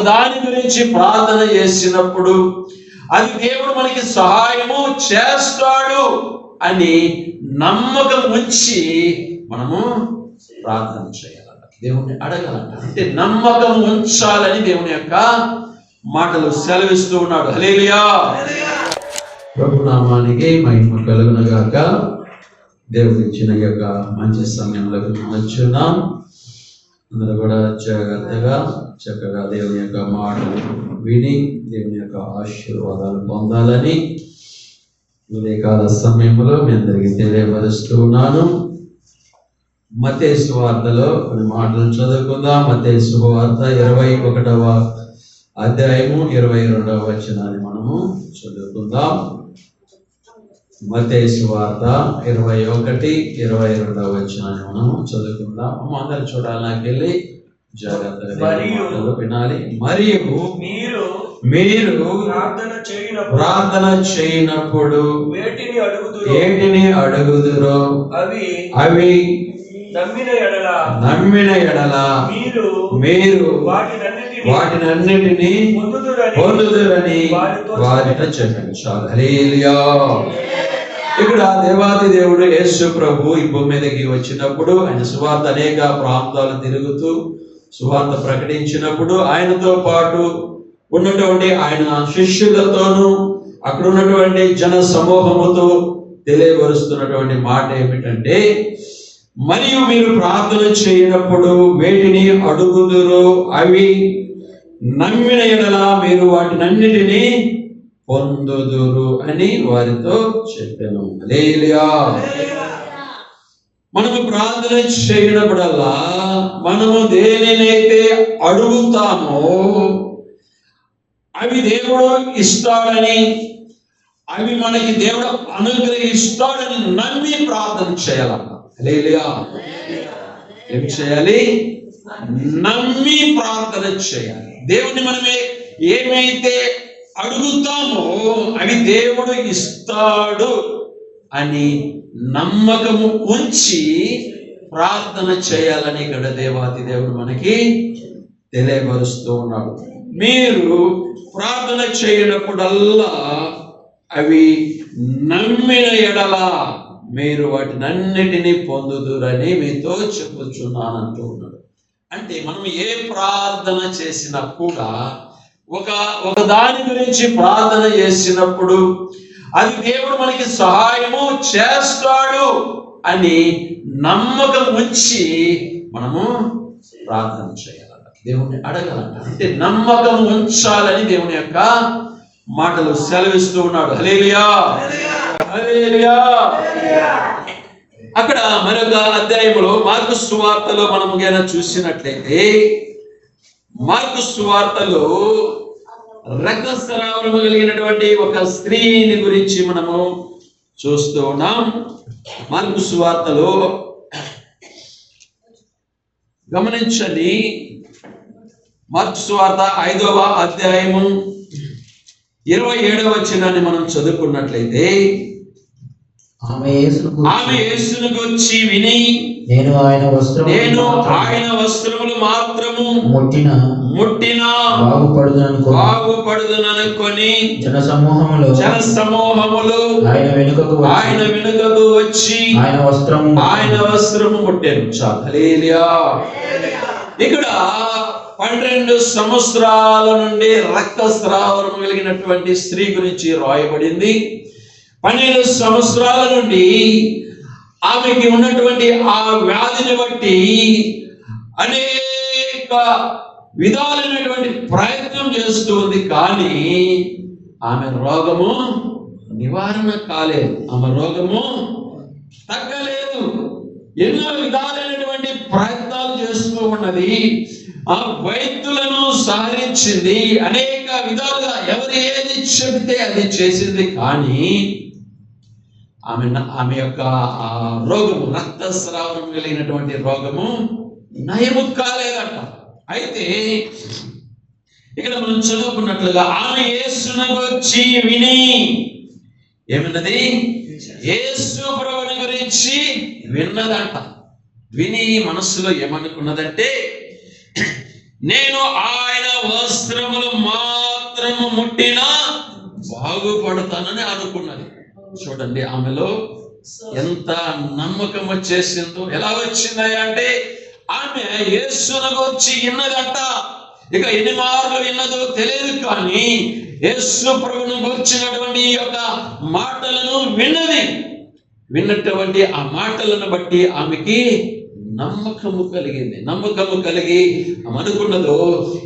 దాని గురించి ప్రార్థన చేసినప్పుడు అది దేవుడు మనకి సహాయము చేస్తాడు అని నమ్మకం ఉంచి మనము ప్రార్థన చేయాలంట, దేవుణ్ణి అడగాలంట. అంటే నమ్మకం ఉంచాలని దేవుని యొక్క మాటలు సెలవిస్తూ ఉన్నాడు. హల్లెలూయా. ప్రభు నామానికి మహిమ కలుగును గాక. దేవుడు ఇచ్చిన యొక్క మంచి సమయంలోకి వచ్చున్నాం. అందరూ కూడా జాగ్రత్తగా చక్కగా దేవుని యొక్క మాటలు విని దేవుని యొక్క ఆశీర్వాదాలు పొందాలని ఉదయకాల సమయంలో మీ అందరికీ తెలియపరుస్తూ ఉన్నాను. మత్తయి సువార్తలో కొన్ని మాటలు చదువుకుందాం. మత్తయి సువార్త 21వ అధ్యాయము 22వ వచనాన్ని మనము చదువుకుందాం. మత్తయి సువార్త 21, 22వ వచనాన్ని మనము చదువుకుందాం. అందరు చూడాలి, నాకు వెళ్ళి జాగ్రత్తగా వినాలి. మరియు మీరు ప్రార్థన చేయనప్పుడు వేటిని అడుగుదురో అవి నమ్మిన ఎడల మీరు వాటినన్నిటినీ పొందుదురని వారితో చెప్పండి. చాలు. హల్లెలూయా. ఇక్కడ దేవాది దేవుడు యేసు ప్రభు ఈ భూమి మీదకి వచ్చినప్పుడు ఆయన సువార్త అనేక ప్రాంతాలు తిరుగుతూ సువార్త ప్రకటించినప్పుడు ఆయనతో పాటు ఉన్నటువంటి ఆయన శిష్యులతోనూ అక్కడ ఉన్నటువంటి జన సమూహముతో తెలియపరుస్తున్నటువంటి మాట ఏమిటంటే, మరియు మీరు ప్రార్థన చేయనప్పుడు వేటిని అడుగుదురో అవి నమ్మిన ఎడల మీరు వాటినన్నిటినీ పొందుదురు అని వారితో చెప్పాను. హల్లెలూయా. మనము ప్రార్థన చేయనప్పుడల్లా మనము దేనినైతే అడుగుతామో అవి దేవుడు ఇస్తాడని, అవి మనకి దేవుడు అనుగ్రహిస్తాడని నమ్మి ప్రార్థన చేయాలన్న. హల్లెలూయా. ఏం చేయాలి? నమ్మి ప్రార్థన చేయాలి. దేవుని మనమే ఏమైతే అడుగుతామో అవి దేవుడు ఇస్తాడు అని నమ్మకము ఉంచి ప్రార్థన చేయాలని ఇక్కడ దేవాది దేవుడు మనకి తెలియపరుస్తూ ఉన్నాడు. మీరు ప్రార్థన చేయనప్పుడల్లా అవి నమ్మిన ఎడల మీరు వాటినన్నిటినీ పొందుదురని మీతో చెప్పుచున్నాను అంటూ ఉన్నాడు. అంటే మనం ఏ ప్రార్థన చేసినా కూడా ఒక దాని గురించి ప్రార్థన చేసినప్పుడు అది దేవుడు మనకి సహాయము చేస్తాడు అని నమ్మకం ఉంచి మనము ప్రార్థన చేయాలంట, దేవుణ్ణి అడగాలంట. అంటే నమ్మకం ఉంచాలని దేవుని యొక్క మాటలు సెలవిస్తూ ఉన్నాడు. హల్లెలూయా. హల్లెలూయా. అక్కడ మరొక అధ్యాయంలో మార్కు సువార్తలో మనము గనక చూసినట్లయితే మార్కు సువార్తలో రక్తస్రావము కలిగినటువంటి ఒక స్త్రీని గురించి మనము చూస్తూ ఉన్నాం. మార్కు సువార్తలో గమనించండి. మార్కు సువార్త 5వ అధ్యాయము 27వ వచనాన్ని మనం చదువుకున్నట్లయితే, ఆమె యేసును గురించి విని నేను ఆయన వస్త్రములు మాత్రము ముట్టిన బాగుపడుదుననుకొని జన సమూహములు ఆయన వెనుకకు వచ్చి ఆయన వస్త్రము ముట్టారు. హల్లెలూయా. ఇక్కడ 12 సంవత్సరాల నుండి రక్తస్రావం కలిగినటువంటి స్త్రీ గురించి రాయబడింది. 12 సంవత్సరాల నుండి ఆమెకి ఉన్నటువంటి ఆ వ్యాధిని బట్టి అనేక విధాలైనటువంటి ప్రయత్నం చేస్తూ ఉంది, కానీ ఆమె రోగము నివారణ కాలేదు, ఆమె రోగము తగ్గలేదు. ఎన్నో విధాలైనటువంటి ప్రయత్నాలు చేస్తూ ఉన్నది. ఆ వైద్యులను సాధించింది, అనేక విధాలుగా ఎవరు ఏది చెబితే అది చేసింది, కానీ ఆమె యొక్క ఆ రోగము, రక్తస్రావం కలిగినటువంటి రోగము నయము కాలేదట. అయితే ఇక్కడ మనం చదువుకున్నట్లుగా ఆమె యేసును గురించి విని ఏమన్నది? యేసు ప్రభువుని గురించి విన్నదంట. విని మనస్సులో ఏమనుకున్నదంటే, నేను ఆయన వస్త్ర వస్త్రములు మాత్రము ముట్టినా బాగుపడతానని అనుకున్నది. చూడండి ఆమెలో ఎంత నమ్మకం వచ్చేసిందో. ఎలా వచ్చింది అంటే ఆమె యేసును గురించి విన్నదట. ఇక ఎన్ని మార్లు విన్నదో తెలియదు, కానీ యేసు ప్రభువును గురించినటువంటి ఈ యొక్క మాటలను విన్నటువంటి ఆ మాటలను బట్టి ఆమెకి నమ్మకము కలిగింది. నమ్మకము కలిగి ఆమె అనుకున్నదో,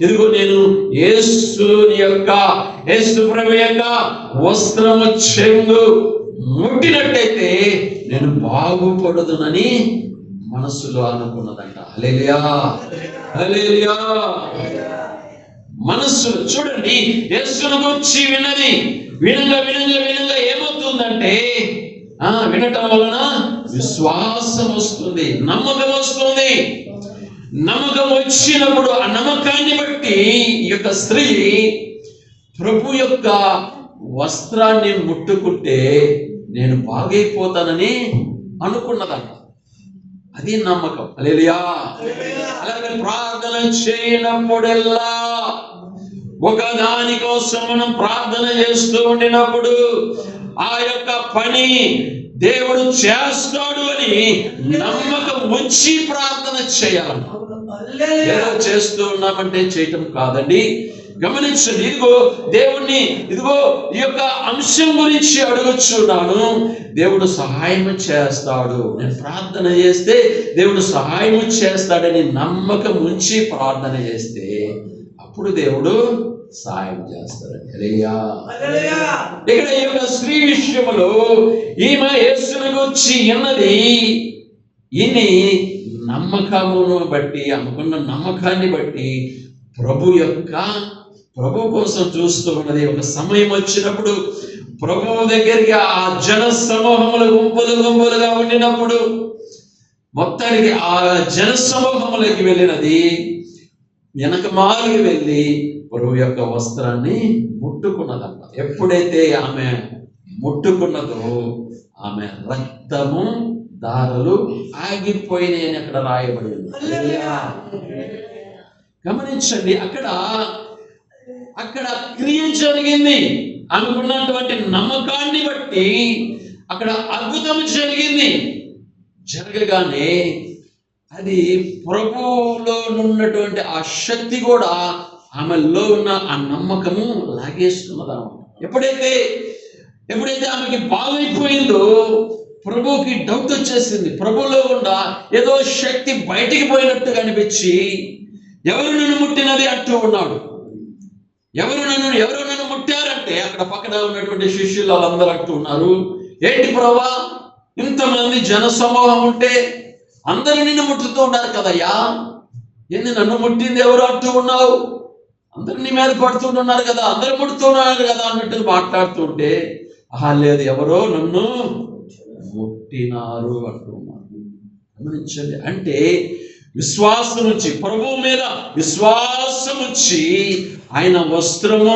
ఇదిగో నేను యేసు ప్రభు యొక్క వస్త్రము చెంగు ముట్టినట్టయితే నేను బాగుపడదునని మనసులో అనుకున్నదంట. హల్లెలూయా, హల్లెలూయా. మనస్సులో చూడండి, యేసును గురించి వినంగా ఏమవుతుందంటే వినటం వలన విశ్వాసం వస్తుంది, నమ్మకం వస్తుంది. నమ్మకం వచ్చినప్పుడు ఆ నమ్మకాన్ని బట్టి ఈ యొక్క స్త్రీ ప్రభు యొక్క వస్త్రాన్ని ముట్టుకుంటే నేను బాగైపోతానని అనుకున్నదంట. అది నమ్మకం. హల్లెలూయా. అలాగే ప్రార్థన చేయనప్పుడెల్లా ఒకదాని కోసం మనం ప్రార్థన చేస్తూ ఉండినప్పుడు ఆ యొక్క పని దేవుడు చేస్తాడు అని నమ్మకం ఉంచి ప్రార్థన చేయాలంట. ఏదో చేస్తూ ఉన్నామంటే చేయటం కాదండి. గమనించండి, ఇదిగో ఈ యొక్క అంశం గురించి అడుగుచున్నాను. దేవుడు సహాయం చేస్తాడు, నేను ప్రార్థన చేస్తే దేవుడు సహాయం చేస్తాడని నమ్మకం ఉంచి ప్రార్థన చేస్తే అప్పుడు దేవుడు సహాయం చేస్తాడండి. హల్లెలూయా. ఇక్కడ ఈ యొక్క స్త్రీ విషయంలో ఈమె యేసుని గురించి ఇన్ని నమ్మకమును బట్టి, అనుకున్న నమ్మకాన్ని బట్టి ప్రభు కోసం చూస్తూ ఉన్నది. ఒక సమయం వచ్చినప్పుడు ప్రభువు దగ్గరికి ఆ జన సమూహములు గుంపులుగా ఉండినప్పుడు మొత్తానికి ఆ జన సమూహములకి వెళ్ళినది. వెనకమాలికి వెళ్ళి ప్రభు యొక్క వస్త్రాన్ని ముట్టుకున్నదంట. ఎప్పుడైతే ఆమె ముట్టుకున్నదో ఆమె రక్తము దారులు ఆగిపోయినాయి అని అక్కడ రాయబడింది. గమనించండి, అక్కడ క్రియ జరిగింది. అనుకున్నటువంటి నమ్మకాన్ని బట్టి అక్కడ అద్భుతం జరిగింది. జరగగానే అది ప్రభువులో ఉన్నటువంటి ఆ శక్తి కూడా ఆమెలో ఉన్న ఆ నమ్మకము లాగేస్తున్నదా. ఎప్పుడైతే ఆమెకి బాగైపోయిందో ప్రభువుకి డౌట్ వచ్చేసింది. ప్రభువులో ఉన్న ఏదో శక్తి బయటికి పోయినట్టుగా అనిపించి ఎవరు నన్ను ముట్టినది అంటూ ఉన్నాడు. ఎవరు నన్ను ముట్టారంటే అక్కడ పక్కన ఉన్నటువంటి శిష్యులు వాళ్ళందరూ అంటూ ఉన్నారు, ఏంటి ప్రభువా, ఇంతమంది జన సమూహం ఉంటే అందరూ నిన్ను ముట్టుతూ ఉన్నారు కదయ్యా, ఏంది నన్ను ముట్టింది ఎవరు అంటూ ఉన్నావు? అందరూ నీ మీద పడుతుంటున్నారు కదా, అందరూ ముడుతున్నారు కదా అన్నట్టు మాట్లాడుతుంటే, లేదు, ఎవరో నన్ను ముట్టినారు అంటున్నారు. గమనించండి, అంటే విశ్వాసం నుంచి, ప్రభువు మీద విశ్వాసం వచ్చి ఆయన వస్త్రము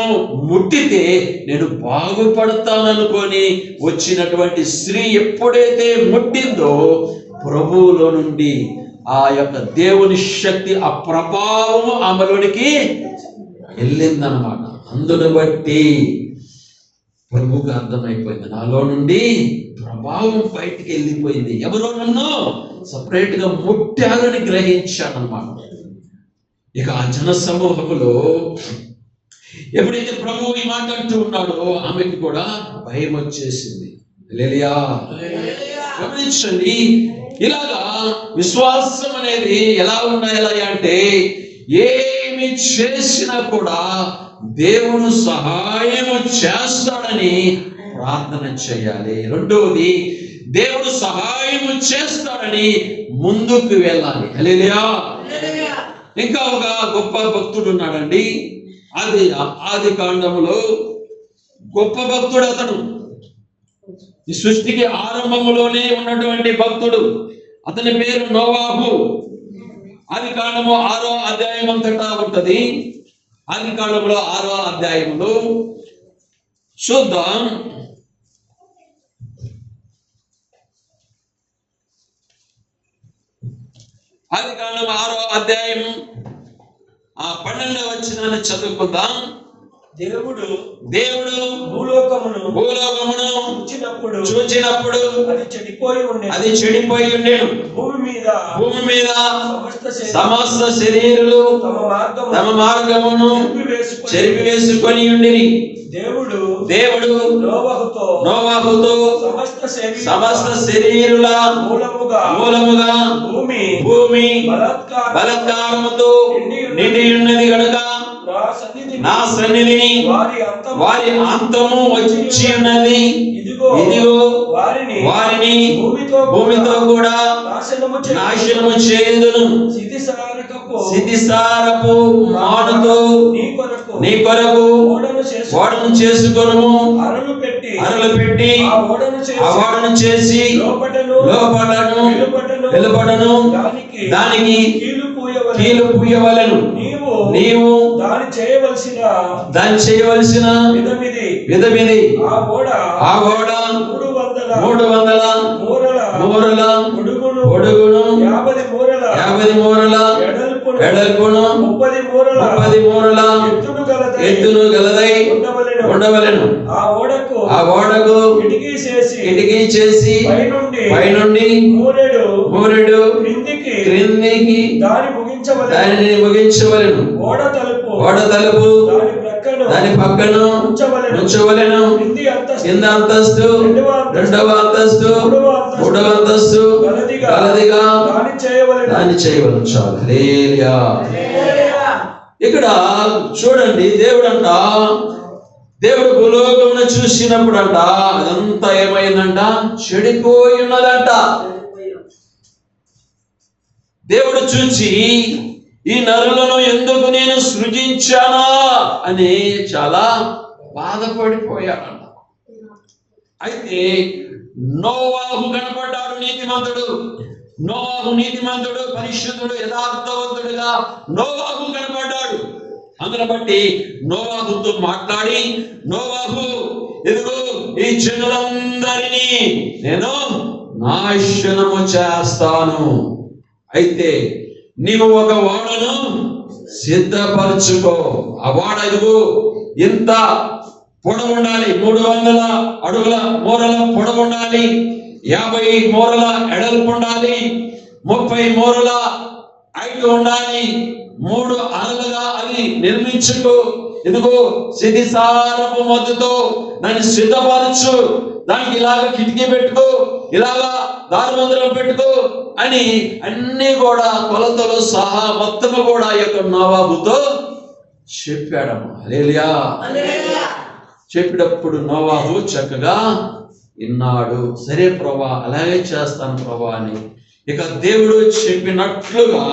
ముట్టితే నేను బాగుపడతాననుకొని వచ్చినటువంటి స్త్రీ ఎప్పుడైతే ముట్టిందో ప్రభువులో నుండి ఆ యొక్క దేవుని శక్తి, ఆ ప్రభావము ఆమెలోనికి వెళ్ళిందనమాట. అందును బట్టి ప్రభువుకి అర్థమైపోయింది, నాలో నుండి ప్రభావం బయటికి వెళ్ళిపోయింది, ఎవరో నన్ను సపరేట్ గా ముట్టాలని గ్రహించాడనమాట. ఇక ఆ జన సమూహములో ఎప్పుడైతే ప్రభువు ఈ మాట అంటూ ఉన్నాడో ఆమెకి కూడా భయం వచ్చేసింది. హల్లెలూయా. గమనించండి, ఇలాగా విశ్వాసం అనేది ఎలా ఉండాలి అంటే ఏమి చేసినా కూడా దేవుడు సహాయము చేస్తాడని ప్రార్థన చేయాలి. రెండవది, దేవుడు సహాయము చేస్తాడని ముందుకు వెళ్ళాలి. హల్లెలూయా. ఇంకా ఒక గొప్ప భక్తుడు ఉన్నాడండి. ఆది కాండములో గొప్ప భక్తుడు అతను. ఈ సృష్టికి ఆరంభములోనే ఉన్నటువంటి భక్తుడు. అతని పేరు నోవాహు. ఆది కాండము 6వ అధ్యాయం అంతటా ఉంటది. ఆది కాండములో 6వ అధ్యాయములో చూద్దాం. ఆది కాండం 6వ అధ్యాయం ఆ 12వ వచనాన్ని చదువుకుందాం. దేవుడు దేవుడు భూలోకమును చూచినప్పుడు అది చెడిపోయి ఉండేను. భూమి మీద సమస్త శరీరులు తమ మార్గమును చెరిపివేసుకొని ఉండిరి. దేవుడు నోవహుతో సమస్త శరీరుల మూలముగా భూమి బలాత్కారముతో నిండి ఉన్నది గనుక నా సన్నిధిని వారి అంతము వచ్చి ఉన్నది. ఇదిగో వారిని భూమితో కూడా నాశనము చేయుదును. సితిసారపు మానుతో నీ కొరకు ఓడను చేసుకొను. అరలు పెట్టి ఆ ఓడను చేసి లోపటను వెలుపటను దానికి కీలు పూయవలెను. నీవు దాని చేయవలసిన విధమిది. ఆ ఓడ 300 మూరల పొడుగును 50 మూరల వెడల్పును 30 మూరల ఎత్తును గలదై ఉండవలెను. ఆ ఓడకు కిటికీ చేసి పైనుండి మూరెడు క్రిందికి దానిని ముగించవలెను. ఓడ తలుపు దాని పక్కన ఉంచవలెను. కింద అంతస్తు 2వ అంతస్తు 3వ అంతస్తు గలదిగా దాన్ని చేయవలెను. చాలు. హల్లెలూయా. ఇక్కడ చూడండి, దేవుడు భూలోకమును చూసినప్పుడంట అదంతా ఏమైందంట? చెడిపోయి ఉన్నదంట. దేవుడు చూచి ఈ నరులను ఎందుకు నేను సృజించానా అని చాలా బాధపడిపోయాడంట. అయితే నోవాహు కనపడ్డాడు, నీతిమంతుడు. నోవాహు నీతిమంతుడు, పరిశుద్ధుడు, యథార్థవంతుడుగా నోవాహు కనపడ్డాడు. అందును బట్టి నోవాహుతో మాట్లాడి, నోవాహు, ఇదిగో ఈ జనులందరినీ నేను నాశనము చేస్తాను. అయితే నీవు ఒక ఓడను సిద్ధపరచుకో. ఆ ఓడ ఇదిగో ఇంత పొడవు ఉండాలి, 300 అడుగుల మూరల పొడవు ఉండాలి, 50 మూరల ఎడల్పు ఉండాలి, 30 మూరల హైట్ ఉండాలి, 3 అరలుగా అది నిర్మించుకో. ఇదిగో సిదిసారపు మధ్యతో దాన్ని సిద్ధపరచు. దానికి ఇలాగ కిటికీ పెట్టుకో, ఇలాగా దారిమందిరం పెట్టుకో అని అన్ని కూడా కొలతలు సహా మొత్తము కూడా ఈ యొక్క నోవాహుతో చెప్పాడమ్మా. హల్లెలూయా. చెప్పినప్పుడు నోవాహు చక్కగా విన్నాడు. సరే ప్రభా, అలాగే చేస్తాను ప్రభా అని. ఇక దేవుడు చెప్పినట్లుగా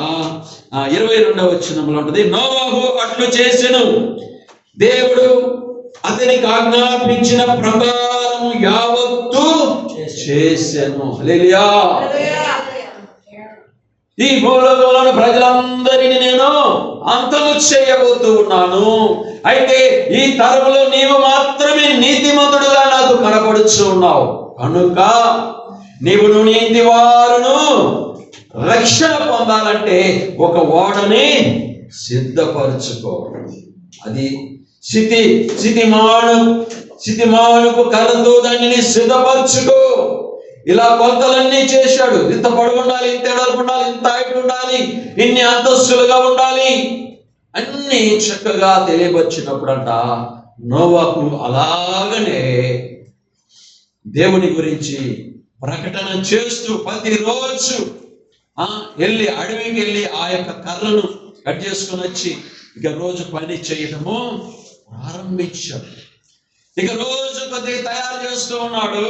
22వ వచనంలో ఉంటుంది, నోవాహు అట్లు చేసెను. దేవుడు అతనికి ఆజ్ఞాపించిన ప్రకారము యావత్తు చేసెను. హల్లెలూయా. ఈ భూలోకంలోని ప్రజలందరినీ నేను అంతము చేయబోతూ ఉన్నాను. అయితే ఈ తరములో నీవు మాత్రమే నీతిమంతుడుగా నాకు కనపడుచు ఉన్నావు కనుక నీవును నీతి వారును రక్షణ పొందాలంటే ఒక ఓడని సిద్ధపరచుకో. అది సితిమానుకు కర్రతో దానిని సిద్ధపరచుకో. ఇలా కొలతలన్నీ చేశాడు. ఇంత పొడవు ఉండాలి, ఇంత ఎడల్పు ఉండాలి, ఇంత హైట్ ఉండాలి, ఇన్ని అంతస్తులుగా ఉండాలి, అన్ని చక్కగా తెలియవచ్చినప్పుడంట నోవాహు అలాగనే దేవుని గురించి ప్రకటన చేస్తూ ప్రతిరోజు వెళ్ళి అడవికి వెళ్ళి ఆ యొక్క కర్రను కట్ చేసుకుని వచ్చి ఇక రోజు పని చేయటము ప్రారంభించాడు. ఇక రోజు కొద్దిగా తయారు చేస్తూ ఉన్నాడు.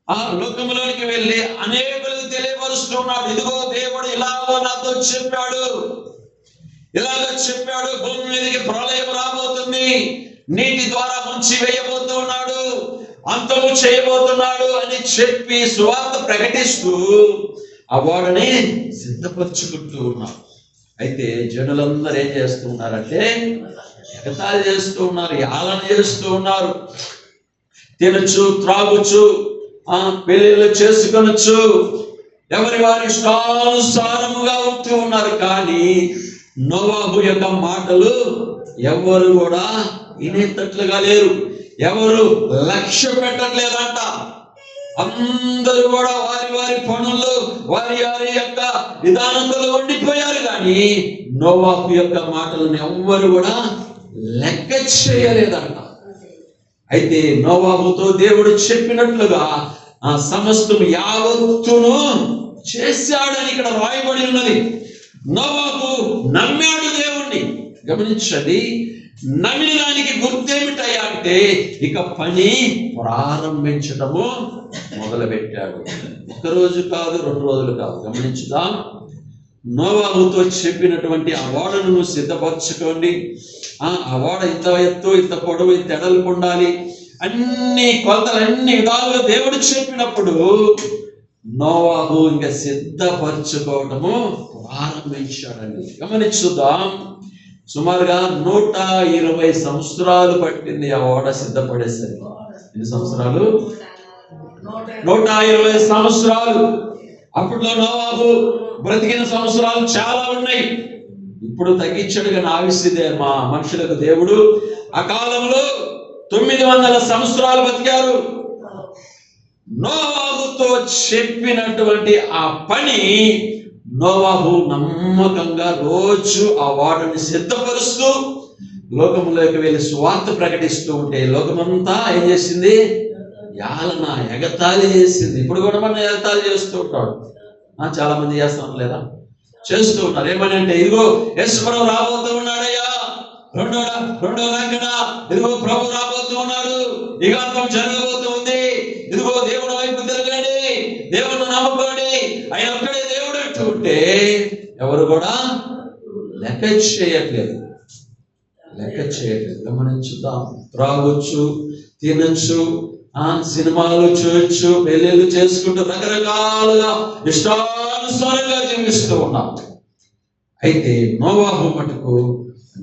ఆ లోకంలోనికి వెళ్ళి అనేకులకు తెలియపరుస్తూ ఉన్నాడు. ఇదిగో దేవుడు ఇలాగో నాతో చెప్పాడు, భూమి మీదకి ప్రళయం రాబోతుంది, నీటి ద్వారా ముంచి వేయబోతూ ఉన్నాడు, అంతము చేయబోతున్నాడు అని చెప్పి సువార్త ప్రకటిస్తూ ఆ వాడని సిద్ధపరచుకుంటూ ఉన్నాడు. అయితే జనులందరూ ఏం చేస్తూ ఉన్నారంటే ఎగతాళి చేస్తూ ఉన్నారు, యాలన చేస్తూ ఉన్నారు. తినచ్చు, త్రాగుచ్చు, పెళ్లిళ్ళు చేసుకొనొచ్చు, ఎవరి వారి ఇష్టానుసారముగా ఉంటూ ఉన్నారు. కానీ నోవాహు యొక్క మాటలు ఎవరు కూడా వినేటట్లుగా లేరు, ఎవరు లక్ష్య పెట్టట్లేదంట. అందరూ కూడా వారి వారి పనుల్లో వారి వారి యొక్క విధానంలో ఉండిపోయారు, కానీ నోవాహు యొక్క మాటలను ఎవ్వరు కూడా లెక్క చేయలేదంట. అయితే నోవాహుతో దేవుడు చెప్పినట్లుగా ఆ సమస్తం యావత్తును చేశాడని ఇక్కడ రాయబడి ఉన్నది. నోవాహు నమ్మాడు దేవుణ్ణి. గమనించండి, నమ్మిన దానికి గుర్తేమిటయ్యా అంటే ఇక పని ప్రారంభించటము మొదలుపెట్టాడు. ఒకరోజు కాదు, 2 రోజులు కాదు. గమనించుదాం, నోవాహుతో చెప్పినటువంటి ఆ ఓడను నువ్వు సిద్ధపరచుకోండి, ఆ ఓడ ఇంత ఎత్తు, ఇంత పొడవు, ఇంత ఎడల్పు ఉండాలి, అన్ని కొలతలు అన్ని విధాలుగా దేవుడు చెప్పినప్పుడు నోవాహు ఇంకా సిద్ధపరచుకోవటము ప్రారంభించాడండి. గమనించుదాం, సుమారుగా 120 సంవత్సరాలు పట్టింది ఆ ఓడ సిద్ధపడేసరికి. ఎన్ని సంవత్సరాలు? 120 సంవత్సరాలు. అప్పట్లో నోవాహు బ్రతికిన సంవత్సరాలు చాలా ఉన్నాయి. ఇప్పుడు తగ్గించాడు, కానీ ఆవిసిదే మా మనుషులకు దేవుడు ఆ కాలంలో 900 సంవత్సరాలు బతికారు. నోవాహుతో చెప్పినటువంటి ఆ పని నోవాహు నమ్మకంగా రోజు ఆ ఓడని సిద్ధపరుస్తూ లోకంలోకి వెళ్ళి సువార్త ప్రకటిస్తూ ఉంటే లోకమంతా ఏం చేసింది? యాలన, ఎగతాళి చేసింది. ఇప్పుడు కూడా మనం ఎగతాళి చేస్తూ ఉంటాడు. చాలా మంది చేస్తాం లేదా? చేస్తూ ఉంటారు. ఏమని అంటే, ఇదిగో యేసుప్రభు రాబోతూ ఉన్నాడయ్యా, రెండో రంగన, ఇదిగో ప్రభు రాబోతూ ఉన్నాడు, యుగాంతం జరగబోతూ ఉంది, ఇదిగో దేవుడు వైపు తిరగండి, దేవుడు నమ్ముకోండి, ఆయన ఒక్కడే దేవుడు అంటూ ఉంటే ఎవరు కూడా లెక్క చేయట్లేదు. గమనించుదాం, త్రాగొచ్చు, తినొచ్చు, సినిమాలు చూడొచ్చు, పెళ్ళిళ్ళు చేసుకుంటూ రకరకాలుగా ఇష్టానుసారంగా జీవిస్తూ ఉన్నాం. అయితే నోవాహు మటుకు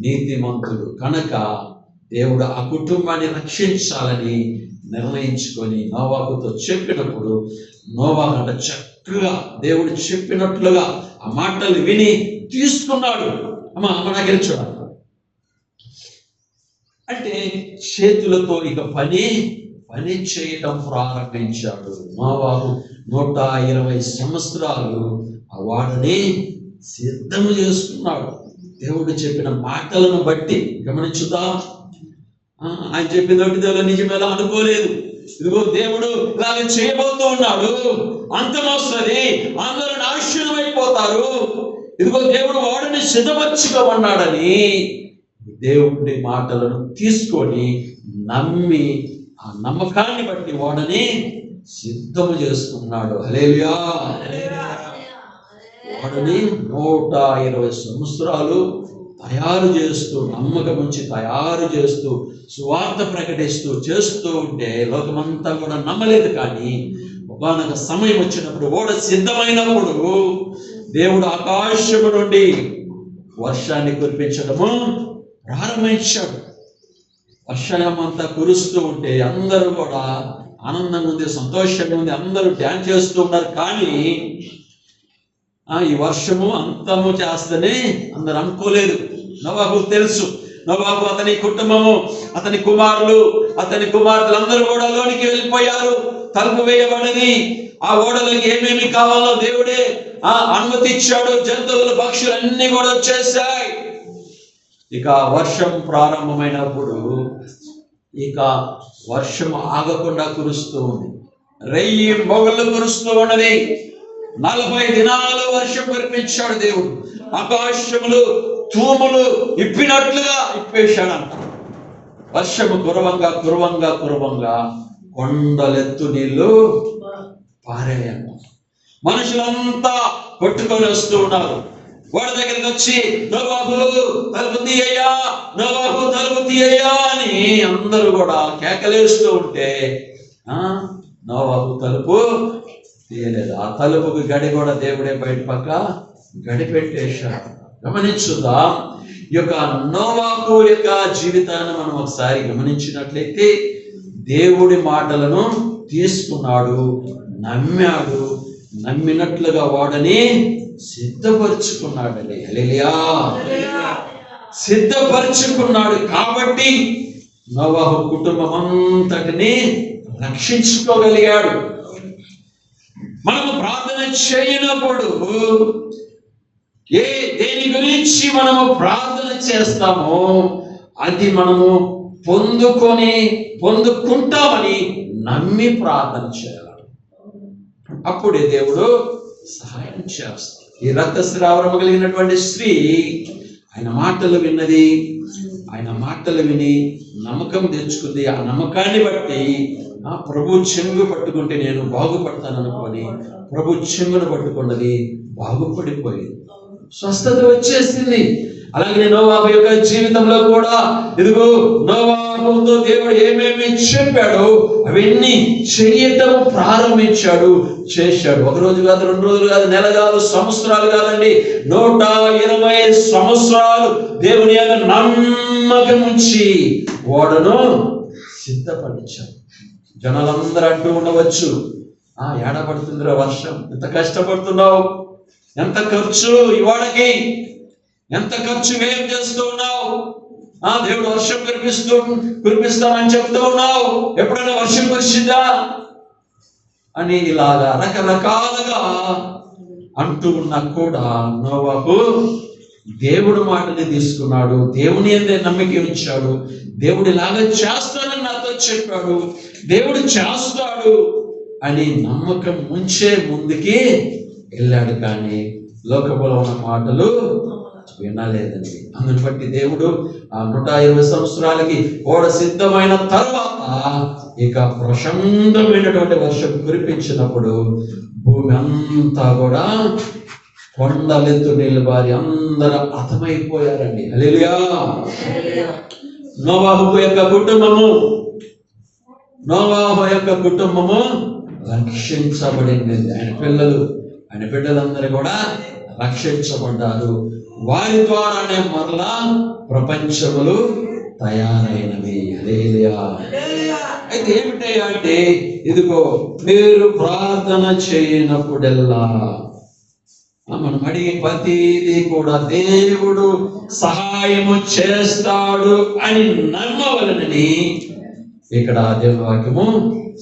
నీతిమంతుడు కనుక దేవుడు ఆ కుటుంబాన్ని రక్షించాలని నిర్ణయించుకొని నోవాహుతో చెప్పినప్పుడు నోవాహు అంటే చక్కగా దేవుడు చెప్పినట్లుగా ఆ మాటలు విని తీసుకున్నాడు. అమ్మ నాకు చూడాలి అంటే చేతులతో ఇక పని చేయటం ప్రారంభించాడు. నోవాహు 120 సంవత్సరాలు ఆ వాడని సిద్ధము చేసుకున్నాడు. దేవుడు చెప్పిన మాటలను బట్టి గమనించుదాం, ఆయన చెప్పిన దేవుడు నిజమేలా అనుకోలేదు. ఇదిగో దేవుడు ఇలాగ చేయబోతూ ఉన్నాడు, అంతం వస్తుంది, అందరూ నాశనం అయిపోతారు, ఇదిగో దేవుడు వాడిని సిద్ధపరచుకోమన్నాడని దేవుడి మాటలను తీసుకొని నమ్మి ఆ నమ్మకాన్ని బట్టి వాడని సిద్ధము చేసుకున్నాడు. హల్లెలూయా. వాడని 120 సంవత్సరాలు తయారు చేస్తూ, నమ్మకం నుంచి తయారు చేస్తూ, సువార్త ప్రకటిస్తూ చేస్తూ ఉంటే లోకమంతా కూడా నమ్మలేదు. కానీ ఒకనొక సమయం వచ్చినప్పుడు, ఓడ సిద్ధమైనప్పుడు దేవుడు ఆకాశము నుండి వర్షాన్ని కురిపించడము ప్రారంభించాడు. వర్షం అంతా కురుస్తూ ఉంటే అందరూ కూడా ఆనందంగా ఉంది, సంతోషంగా ఉంది, అందరూ డ్యాన్స్ చేస్తూ ఉన్నారు. కానీ ఈ వర్షము అంతము చేస్తని అందరు అనుకోలేదు. నోవాహు తెలుసు, నోవాహు, అతని కుటుంబము, అతని కుమారులు, అతని కుమార్తెలు అందరూ కూడా లోనికి వెళ్ళిపోయారు. తలుపు వేయబడింది. ఆ ఓడలోకి ఏమేమి కావాలో దేవుడే అనుమతి ఇచ్చాడు. జంతువులు, పక్షులు అన్ని కూడా వచ్చేసాయి. ఇక వర్షం ప్రారంభమైనప్పుడు ఇక వర్షం ఆగకుండా కురుస్తూ ఉంది. రెయ్యి మొగళ్ళు కురుస్తూ ఉన్నది. 40 దినాలు వర్షం కురిపించాడు దేవుడు. ఆకాశములు తూములు ఇప్పినట్లుగా ఇప్పేశాడంట. వర్షము కురవంగా కొండలెత్తు నీళ్లు పారాయంట. మనుషులంతా కొట్టుకొని వస్తూ ఉన్నారు. వాడి దగ్గరికి వచ్చి, నోవాహు తలుపు తీయ్యా, నోవాహు తలుపు తీయ్యా అని అందరూ కూడా కేకలేస్తూ ఉంటే నోవాహు తలుపు తీయలేదు. ఆ తలుపుకి గడి కూడా దేవుడే బయట పక్క గడి పెట్టేశాడు. గమనించుదాం, ఈ యొక్క నోవాహు యొక్క జీవితాన్ని మనం ఒకసారి గమనించినట్లయితే దేవుడి మాటలను తీసుకున్నాడు, నమ్మాడు, నమ్మినట్లుగా వాడని సిద్ధపరుచుకున్నాడండి. హల్లెలూయా. సిద్ధపరుచుకున్నాడు కాబట్టి నోవాహు కుటుంబం అంతటిని రక్షించుకోగలిగాడు. మనము ప్రార్థన చేయనప్పుడు దేని గురించి మనము ప్రార్థన చేస్తామో అది మనము పొందుకుంటామని నమ్మి ప్రార్థన చేయాలి. అప్పుడే దేవుడు సహాయం చేస్తాడు. ఈ రక్తస్రావము కలిగినటువంటి స్త్రీ ఆయన మాటలు విన్నది. ఆయన మాటలు విని నమ్మకం తెచ్చుకుంది. ఆ నమ్మకాన్ని బట్టి ప్రభు చెంగు పట్టుకుంటే నేను బాగుపడతాను అనుకొని ప్రభు చెంగును పట్టుకున్నది, బాగుపడిపోయింది, స్వస్థత వచ్చేసింది. అలాగే నోవాహు యొక్క జీవితంలో కూడా ఇదిగో నోవాహుతో దేవుడు ఏమేమి చెప్పాడో అవన్నీ చేయటం ప్రారంభించాడు, చేశాడు. ఒక రోజు కాదు, 2 రోజులు కాదు, నెల కాదు, సంవత్సరాలు కాదండి, 120 సంవత్సరాలు దేవుని యొక్క నమ్మకం ఉంచి ఓడను సిద్ధపడించాడు. జనాలందరూ అంటూ ఉండవచ్చు, ఏడబడుతుందిరా వర్షం, ఎంత కష్టపడుతున్నావు, ఎంత ఖర్చు ఈ వాడకి, ఎంత ఖర్చు వ్యయం చేస్తూ ఉన్నావు, దేవుడు వర్షం కురిపిస్తానని చెప్తూ ఉన్నావు, ఎప్పుడైనా వర్షం కురిసిందా అని ఇలాగా రకరకాలుగా అంటూ ఉన్నా కూడా నోవాహు దేవుడు మాటని తీసుకున్నాడు. దేవుని అందే నమ్మిక ఉంచాడు. దేవుడు ఇలాగా చేస్తానని నాతో చెప్పాడు, దేవుడు చేస్తాడు అని నమ్మకం ఉంచే ముందుకి వెళ్ళాడు. కానీ లోకములో ఉన్న మాటలు వినలేదండి. అందుని బట్టి దేవుడు ఆ 120 సంవత్సరాలకి ఓడ సిద్ధమైన తర్వాత ఇక ప్రశాంతమైనటువంటి వర్షం కురిపించినప్పుడు భూమి అంతా కూడా కొండలెత్తు నిలబారి అందరూ హతమైపోయారండి. హల్లెలూయా. నోవాహు యొక్క కుటుంబము రక్షించబడింది. ఆయన బిడ్డలందరూ కూడా రక్షించబడ్డారు. వారి ద్వారానే మరలా ప్రపంచములు తయారైనవి. హల్లెలూయా. అయితే ఏమిటయ్యా అంటే ఇదిగో మీరు ప్రార్థన చేయనప్పుడెల్లా మనం అడిగే ప్రతిదీ కూడా దేవుడు సహాయము చేస్తాడు అని నమ్మవలనని ఇక్కడ దేవుని వాక్యము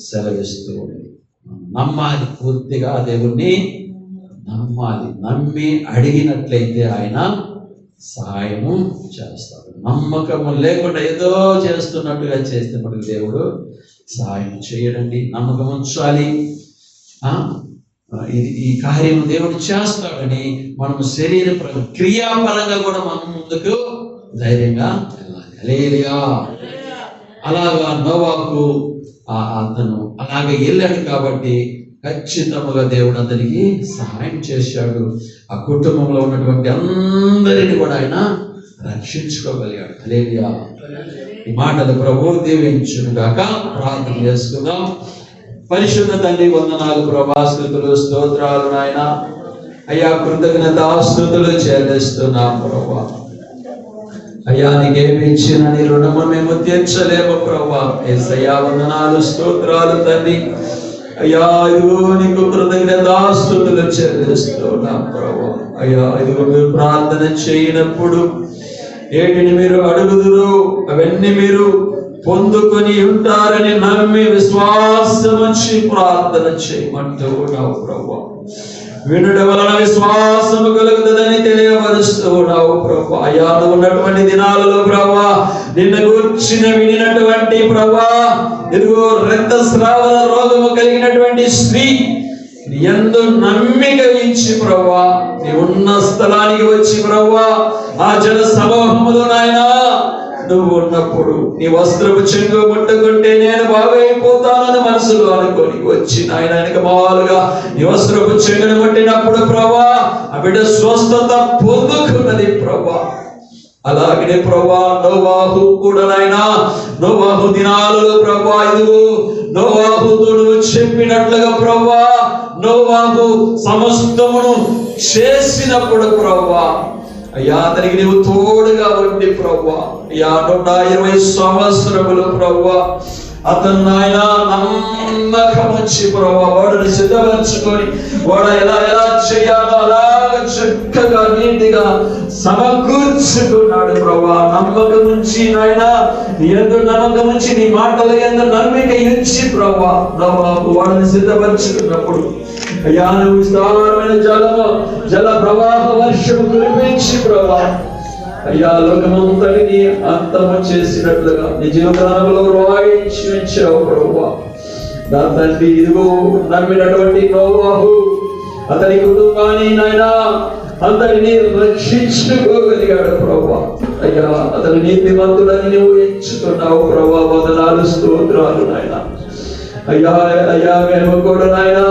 సెలవిస్తూ ఉంది. నమ్మాలి, పూర్తిగా దేవుణ్ణి నమ్మాలి. నమ్మి అడిగినట్లయితే ఆయన సహాయము చేస్తాడు. నమ్మకము లేకుండా ఏదో చేస్తున్నట్టుగా చేస్తే మనకు దేవుడు సహాయం చేయడండి. నమ్మకం ఉంచాలి. ఈ కార్యం దేవుడు చేస్తాడని మనం శరీర క్రియాపరంగా కూడా మనం ముందుకు ధైర్యంగా వెళ్ళాలి. హల్లెలూయా. అలాగా నోవాహు అతను అలాగే వెళ్ళాడు కాబట్టి ఖచ్చితంగా దేవుడు అతనికి సహాయం చేశాడు. ఆ కుటుంబంలో ఉన్నటువంటి అందరిని కూడా ఆయన రక్షించుకోగలిగాడు. హల్లెలూయా. ఈ మాటలు ప్రభువు దీవించును గాక. ప్రార్థన చేసుకుందాం. పరిశుద్ధ తండ్రి, వందనాలు ప్రభా, స్తుతులు స్తోత్రాలు నాయన. అయ్యా కృతజ్ఞతాస్తుతులు చెల్లిస్తున్నాం ప్రభా. అయ్యా నీకేమి ఇచ్చిన నీ రుణము మేము తీర్చలేము ప్రభా. యేసయ్యా వందనాలు స్తోత్రాలు తండ్రి. అయ్యా ఇదిగో నీకు కృతజ్ఞతాస్తుతులు చెల్లిస్తున్నాం ప్రభా. అయ్యా ఇదిగో మీరు ప్రార్థన చేయనప్పుడు ఏటిని మీరు అడుగుదురు అవన్నీ మీరు పొందుకొని ఉంటారని నమ్మి విశ్వాసం వచ్చి ప్రార్థన చేయమంటూ ఉన్నావు ప్రభా. వినుట వలన విశ్వాసము కలుగుతుందని తెలియపరుస్తూ ఉన్నావు ప్రభా. అయ్యా ఉన్నటువంటి దినాలలో ప్రభా నిన్ను గూర్చిన వినినటువంటి ప్రభా ఇదిగో రక్తస్రావ రోగము కలిగినటువంటి స్త్రీ ఎందు నమ్మిక ఇచ్చి ప్రభా నీ ఉన్న స్థలానికి వచ్చి ప్రభా ఆ జన సమూహములో నాయనా నువ్వు ఉన్నప్పుడు నీ వస్త్రపు చెంగు ముట్టుకుంటే నేను బాగైపోతానని మనసులో అనుకొని వచ్చి నాయన మాలుగా నీ వస్త్రపు చెంగును ముట్టినప్పుడు ప్రభా ఆ బిడ్డ స్వస్థత పొందుకున్నది ప్రభా. అలాగే ప్రభా నోవాహు కూడా నాయన నోవాహు దినాలలో ప్రభా ఇదిగో నోవాహుతో నువ్వు చెప్పినట్లుగా ప్రభా నోవాహు సమస్తమును చేసినప్పుడు ప్రభా అయ్యా అతనికి నీవు తోడుగా ఉండి ప్రభా. అయ్యా 120 సంవత్సరములు ప్రభా అతను నాయన నమ్మకం వచ్చి ప్రభా వాడుని సిద్ధపరచుకొని వాడు ఎలా చేయాలో అలాగ చక్కగా నీటిగా సమకూర్చుకున్నాడు ప్రభా. నమ్మకం ఉంచి నాయన, నీ యందు నమ్మకం ఉంచి, నీ మాటల యందు నమ్మిక ఇచ్చి ప్రభా వాడిని సిద్ధపరచుకున్నప్పుడు అయ్యా నువ్వు విస్తారమైన జల ప్రవాహ వర్షం కురిపించి ప్రభా అయ్యా లోకమంతటిని అంతము చేసినట్లుగా నీ జీవితంలో రాయించి ఉంచావు ప్రభా. నా తండ్రి, ఇదిగో నమ్మినటువంటి నోవాహు అతని కుటుంబాన్ని నాయనా అతడిని రక్షించుకోగలిగాడు ప్రభా. అయ్యా అతని నీతిమంతుడని నువ్వు ఎంచుకున్నావు ప్రభా. వందనాలు, స్తోత్రాలు నాయన. అయ్యా అయ్యా మేము కూడా నాయనా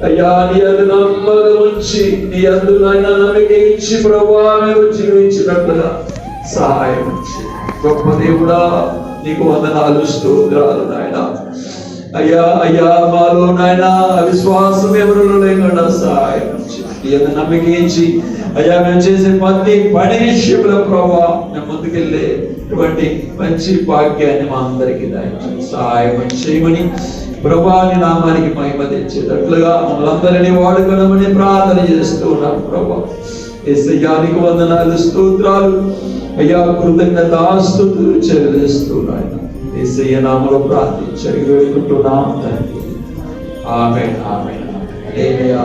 అయ్యా నీ యందు నమ్మకం ఉంచి, నీ యందు నాయన నమ్మిక ఇచ్చి ప్రభా మేము జీవించినట్లుగా సహాయం ఉంచి. గొప్ప దేవుడా నీకు వందనాలు, స్తోత్రాలు నాయన. అయ్యా అయ్యా మాలో నాయన అవిశ్వాసం ఎవరిలో లేకుండా సహాయం ఉంచి, నీ యందు నమ్మిక ఇచ్చి అయ్యా మేము చేసే ప్రతి పని విషయంలో ప్రభా మేము ముందుకెళ్ళేటువంటి మంచి భాగ్యాన్ని మా అందరికీ దయచేసి సహాయం చేయమని ప్రభా నీ నామానికి మహిమ తెచ్చేటట్లుగా మమ్మల్ని అందరినీ వాడుకోనమని ప్రార్థన చేస్తూ ఉన్నాం ప్రభా. యేసయ్యా నీకు వందనాలు, స్తోత్రాలు అయ్యా, కృతజ్ఞతాస్తుతులు చెల్లిస్తున్నాను. యేసయ్య నామములో ప్రార్థించి వేడుకుంటున్నాం తండ్రి. ఆమేన్, ఆమేన్, హల్లెలూయా.